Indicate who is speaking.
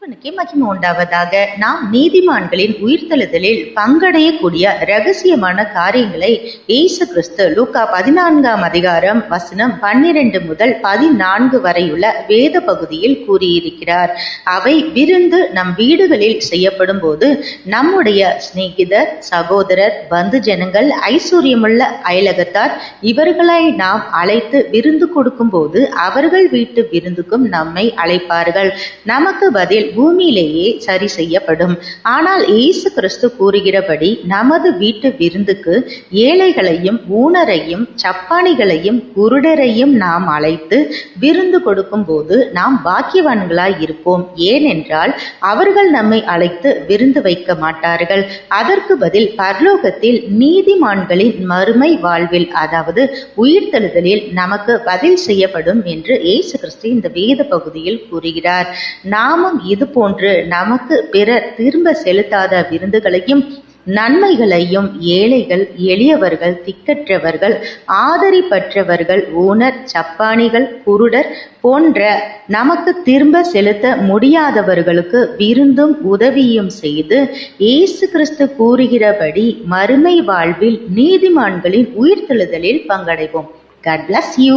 Speaker 1: தேவனுக்கே மகிமை உண்டாவதாக. நாம் நீதிமான்களின் உயிர்த்தெழுதலில் பங்கடையக்கூடிய ரகசியமான காரியங்களை இயேசு கிறிஸ்து லூக்கா 14ஆம் அதிகாரம் வசனம் 12 முதல் 14 வரையுள்ள வேத பகுதியில் கூறியிருக்கிறார். அவை விருந்து நம் வீடுகளில் செய்யப்படும் போது நம்முடைய சிநேகிதர், சகோதரர், பந்து ஜனங்கள், ஐஸ்வர்யமுள்ள அயலகத்தார் இவர்களை நாம் அழைத்து விருந்து கொடுக்கும் போது அவர்கள் வீட்டு விருந்துக்கும் நம்மை அழைப்பார்கள். நமக்கு பதில் பூமியிலேயே சரி செய்யப்படும். ஆனால் இயேசு கிறிஸ்து கூறுகிறபடி நமது வீட்டு விருந்துக்கு ஏழைகளையும், ஊனரையும், சப்பானிகளையும், குருடரையும் நாம் அழைத்து விருந்து கொடுக்கும் போது நாம் பாக்கியவான்களாய் இருப்போம். ஏனென்றால் அவர்கள் நம்மை அழைத்து விருந்து வைக்க மாட்டார்கள். அதற்கு பதில் பரலோகத்தில் நீதிமான்களின் மறுமை வாழ்வில், அதாவது உயிர்த்தெழுதலில் நமக்கு பதில் செய்யப்படும் என்று இயேசு கிறிஸ்து இந்த வேத பகுதியில் கூறுகிறார். நாமும் இது போன்று நமக்கு பிறர் திரும்ப செலுத்தாத விருந்துகளையும் நன்மைகளையும் ஏழைகள், எளியவர்கள், திக்கற்றவர்கள், ஆதரிப்பற்றவர்கள், ஊனர், சப்பானிகள், குருடர் போன்ற நமக்கு திரும்ப செலுத்த முடியாதவர்களுக்கு விருந்தும் உதவியும் செய்து இயேசு கிறிஸ்து கூறுகிறபடி மறுமை வாழ்வில் நீதிமான்களின் உயிர்த்தெழுதலில் பங்கடைவோம். God bless you.